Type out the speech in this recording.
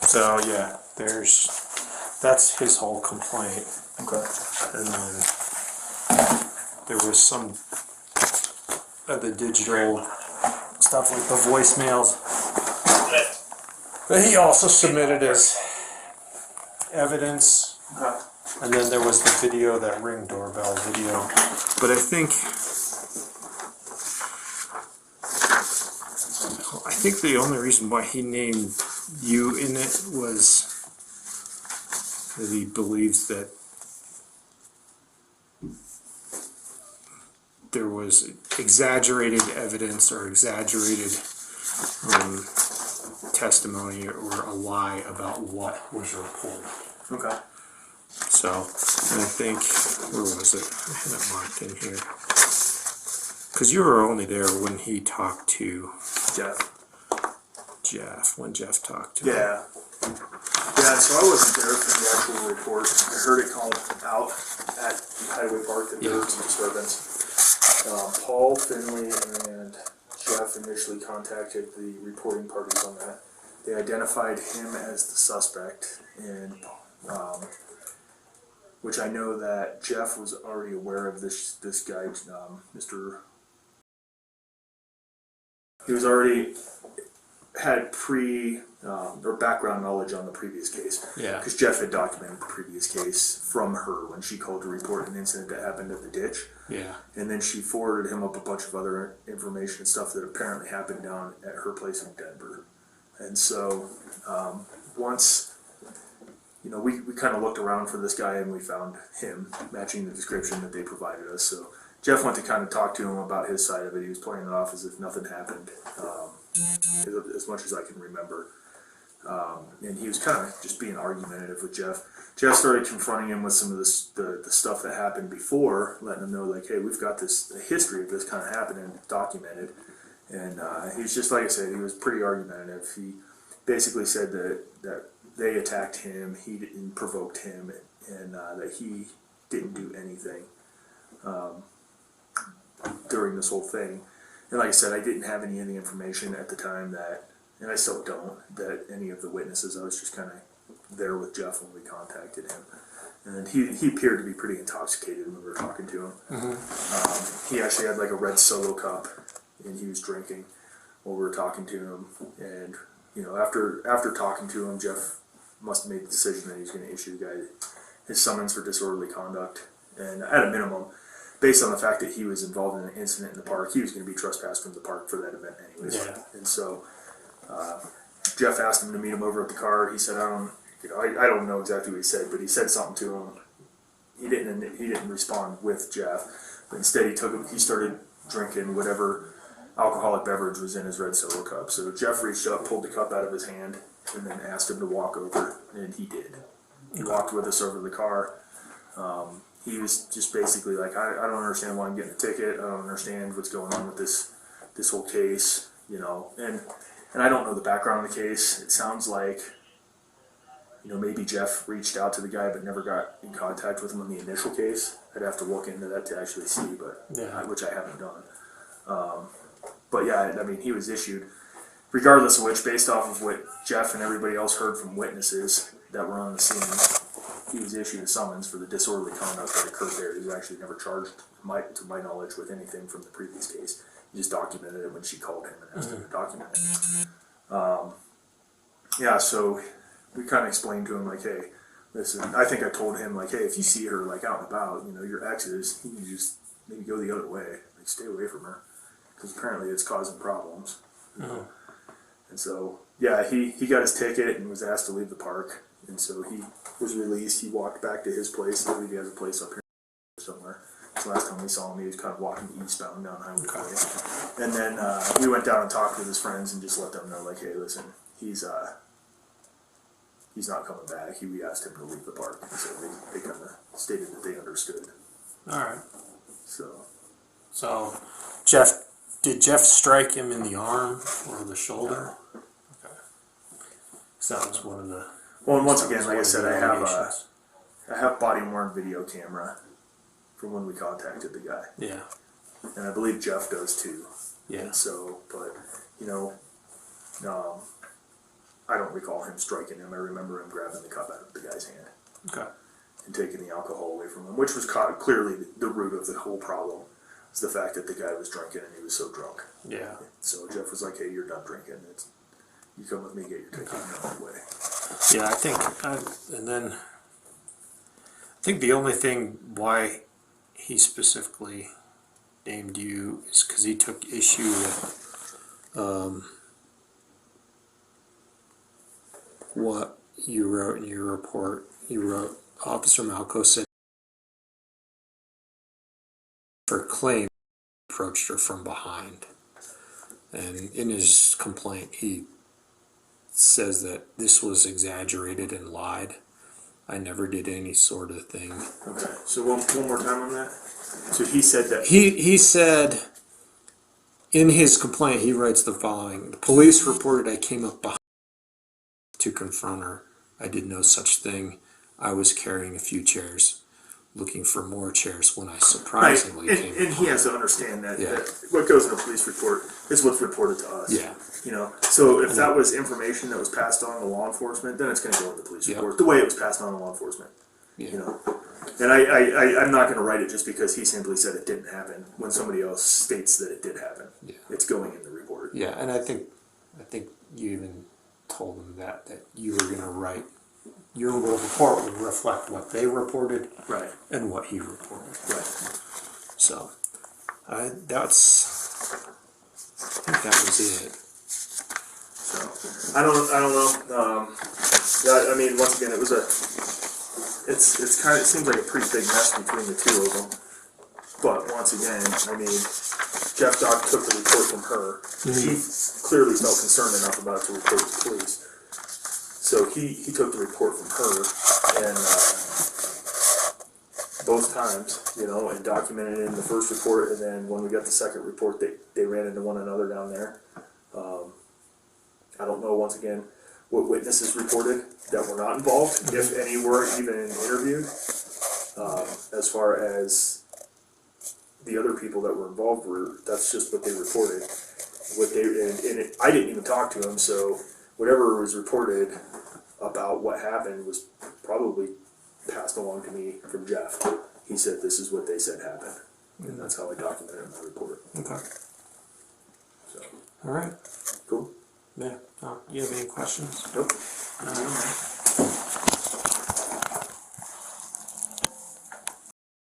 So yeah, that's his whole complaint. Okay. And then there was some of the digital stuff like the voicemails that he also submitted as evidence. Okay. And then there was the video, that Ring doorbell video. But I think the only reason why he named you in it was that he believes that there was exaggerated evidence or exaggerated testimony or a lie about what was reported. Okay. So, and I think, where was it? I had it marked in here. Because you were only there when he talked to Jeff, when Jeff talked to him. Yeah. Yeah, so I wasn't there for the actual report. I heard it called out at Highway Park that there was some disturbance. Paul, Finley, and Jeff initially contacted the reporting parties on that. They identified him as the suspect, and which I know that Jeff was already aware of this guy, Mr. He was already had or background knowledge on the previous case. Yeah. Because Jeff had documented the previous case from her when she called to report an incident that happened at the ditch. Yeah. And then she forwarded him up a bunch of other information and stuff that apparently happened down at her place in Denver. And so once, we kind of looked around for this guy and we found him matching the description that they provided us. So Jeff went to kind of talk to him about his side of it. He was playing it off as if nothing happened, as much as I can remember. And he was kind of just being argumentative with Jeff. Jeff started confronting him with some of the stuff that happened before, letting him know, like, hey, we've got a history of this kind of happening documented. And he was just, like I said, he was pretty argumentative. He basically said that they attacked him, he didn't provoked him, and that he didn't do anything during this whole thing. And like I said, I didn't have any of the information at the time that, and I still don't, that any of the witnesses, I was just kind of there with Jeff when we contacted him. And he appeared to be pretty intoxicated when we were talking to him. Mm-hmm. He actually had like a red Solo cup, and he was drinking while we were talking to him. And, after talking to him, Jeff must have made the decision that he was going to issue the guy his summons for disorderly conduct. And at a minimum, based on the fact that he was involved in an incident in the park, he was going to be trespassed from the park for that event anyways. Yeah. And so Jeff asked him to meet him over at the car. He said, I don't know exactly what he said, but he said something to him. He didn't respond with Jeff, but instead he started drinking whatever alcoholic beverage was in his red Solo cup. So Jeff reached up, pulled the cup out of his hand, and then asked him to walk over, and he did. He walked with us over to the car. He was just basically like, I don't understand why I'm getting a ticket. I don't understand what's going on with this whole case, And I don't know the background of the case. It sounds like, maybe Jeff reached out to the guy but never got in contact with him on the initial case. I'd have to look into that to actually see, which I haven't done. But yeah, he was issued, regardless of which, based off of what Jeff and everybody else heard from witnesses that were on the scene, he was issued a summons for the disorderly conduct that occurred there. He was actually never charged, to my knowledge, with anything from the previous case. He just documented it when she called him and asked him to document it. So we kind of explained to him, like, hey, listen, I think I told him, like, hey, if you see her, like, out and about, your exes, you can just maybe go the other way, like, stay away from her, because apparently it's causing problems. And so, yeah, he got his ticket and was asked to leave the park. And so he was released. He walked back to his place. I believe he has a place up here somewhere. So last time we saw him, he was kind of walking eastbound down Highway 40. And then we went down and talked with his friends and just let them know, like, hey, listen, he's not coming back. We asked him to leave the park. And so they kind of stated that they understood. All right. So did Jeff strike him in the arm or the shoulder? No. Okay. So that was one of the... Well, and once again, like I said, I have body-worn video camera from when we contacted the guy. Yeah. And I believe Jeff does too. Yeah. And so, but you know, I don't recall him striking him. I remember him grabbing the cup out of the guy's hand. Okay. And taking the alcohol away from him, which was clearly the root of the whole problem. Was the fact that the guy was drinking and he was so drunk. Yeah. So Jeff was like, "Hey, you're done drinking. You come with me, get your ticket, and go away." Yeah, I think the only thing why he specifically named you is because he took issue with what you wrote in your report. You wrote, Officer Malco said for claim approached her from behind. And in his complaint, he says that this was exaggerated and lied. I never did any sort of thing. Okay, so one more time on that. So he said that He said in his complaint, he writes the following: the police reported I came up behind to confront her. I did no such thing. I was carrying a few chairs, looking for more chairs when I surprisingly came. And he has to understand that, Yeah. that what goes in a police report is what's reported to us. Yeah. You know, so if that was information that was passed on to law enforcement, then it's going to go in the police Yep. report the way it was passed on to law enforcement. Yeah. You know, and I'm not going to write it just because he simply said it didn't happen when somebody else states that it did happen. Yeah. It's going in the report. Yeah, and I think you even told them that you were going to write your report would reflect what they reported, Right. and what he reported. Right. So I think that was it. So I don't know. I mean, once again, it seems like a pretty big mess between the two of them. But once again, I mean, Jeff Dock took the report from her. He clearly felt concerned enough about it to report to the police. So he took the report from her, and both times, you know, and documented it in the first report, and then when we got the second report, they ran into one another down there. I don't know, once again, what witnesses reported that were not involved, if any were even interviewed. As far as the other people that were involved that's just what they reported. I didn't even talk to them, so whatever was reported about what happened was probably passed along to me from Jeff. He said this is what they said happened, and that's how I documented it in my report. Okay. So, All right. cool. Yeah. You have any questions? Nope.